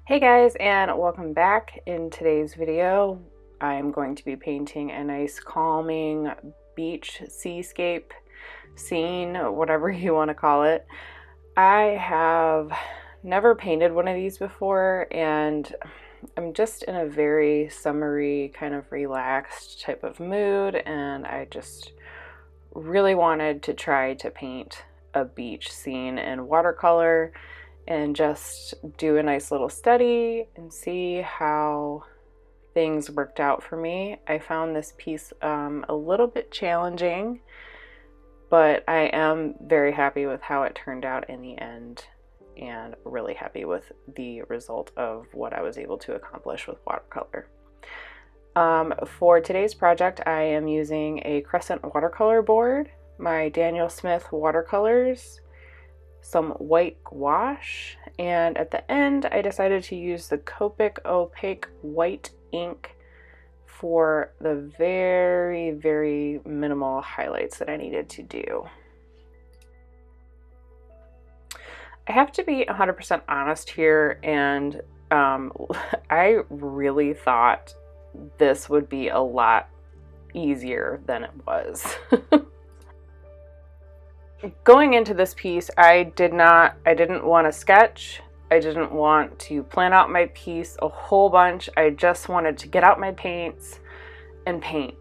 Hey guys, and welcome back. In today's video I'm going to be painting a nice calming beach seascape scene, whatever you want to call it. I have never painted one of these before, and I'm just in a very summery, kind of relaxed type of mood, and I just really wanted to try to paint a beach scene in watercolor and just do a nice little study and see how things worked out for me. I found this piece a little bit challenging, but I am very happy with how it turned out in the end and really happy with the result of what I was able to accomplish with watercolor. For today's project, I am using a Crescent watercolor board, my Daniel Smith watercolors, some white gouache, and at the end I decided to use the Copic opaque white ink for the very minimal highlights that I needed to do. I have to be 100% honest here, and I really thought this would be a lot easier than it was. Going into this piece, I didn't want to sketch. I didn't want to plan out my piece a whole bunch. I just wanted to get out my paints and paint.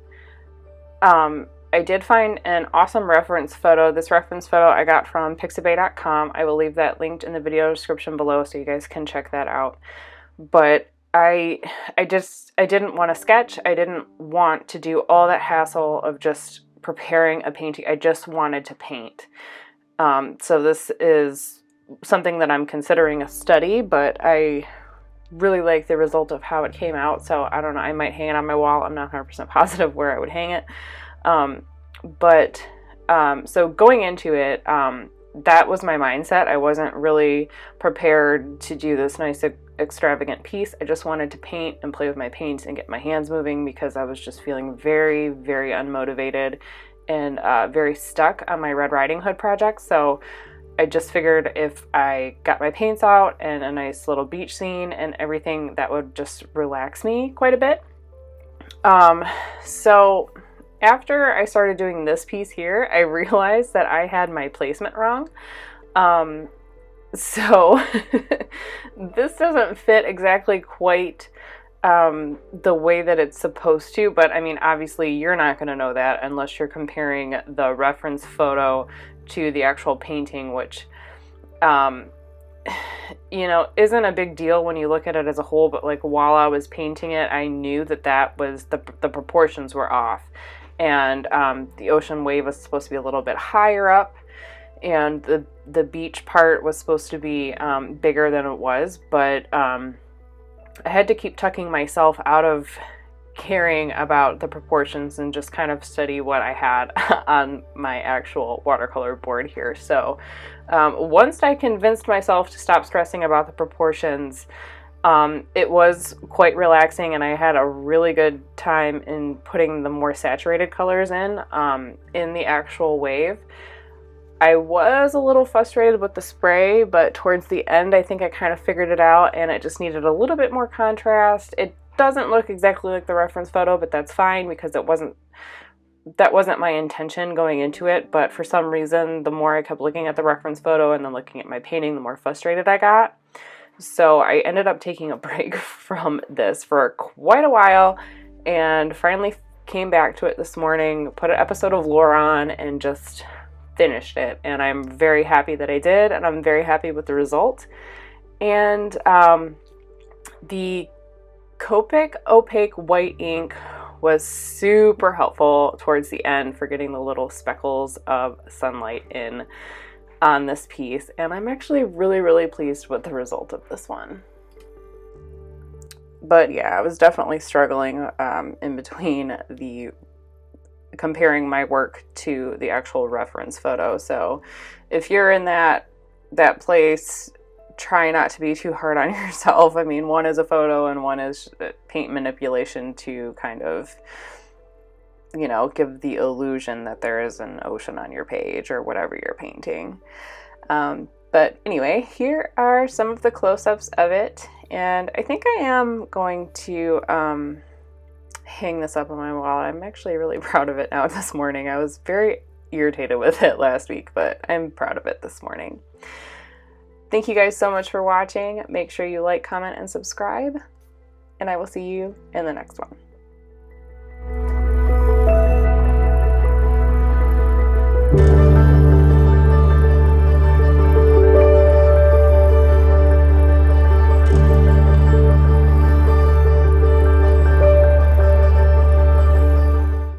I did find an awesome reference photo. This reference photo I got from pixabay.com. I will leave that linked in the video description below so you guys can check that out. But I didn't want to sketch. I didn't want to do all that hassle of just preparing a painting. I just wanted to paint. So this is something that I'm considering a study, but I really like the result of how it came out. So I don't know, I might hang it on my wall. I'm not 100% positive where I would hang it. So going into it, that was my mindset. I wasn't really prepared to do this nice extravagant piece. I just wanted to paint and play with my paints and get my hands moving because I was just feeling very unmotivated and very stuck on my Red Riding Hood project. So I just figured if I got my paints out and a nice little beach scene and everything, that would just relax me quite a bit. So after I started doing this piece here, I realized that I had my placement wrong. So this doesn't fit exactly quite the way that it's supposed to, but I mean, obviously you're not going to know that unless you're comparing the reference photo to the actual painting, which you know, isn't a big deal when you look at it as a whole, but like while I was painting it, I knew that was the proportions were off, and the ocean wave was supposed to be a little bit higher up, and the beach part was supposed to be bigger than it was, but I had to keep tucking myself out of caring about the proportions and just kind of study what I had on my actual watercolor board here. So once I convinced myself to stop stressing about the proportions, it was quite relaxing, and I had a really good time in putting the more saturated colors in the actual wave. I was a little frustrated with the spray, but towards the end I think I kind of figured it out, and it just needed a little bit more contrast. It doesn't look exactly like the reference photo, but that's fine because that wasn't my intention going into it. But for some reason, the more I kept looking at the reference photo and then looking at my painting, the more frustrated I got. So I ended up taking a break from this for quite a while, and finally came back to it this morning, put an episode of Lore on, and just finished it. And I'm very happy that I did, and I'm very happy with the result. And the Copic opaque white ink was super helpful towards the end for getting the little speckles of sunlight in on this piece, and I'm actually really pleased with the result of this one. But yeah, I was definitely struggling in between the comparing my work to the actual reference photo. So if you're in that place, try not to be too hard on yourself. I mean, one is a photo and one is paint manipulation to kind of, you know, give the illusion that there is an ocean on your page or whatever you're painting. But anyway, here are some of the close-ups of it, And I think I am going to hang this up on my wall. I'm actually really proud of it now this morning. I was very irritated with it last week, but I'm proud of it this morning. Thank you guys so much for watching. Make sure you like, comment, and subscribe, and I will see you in the next one.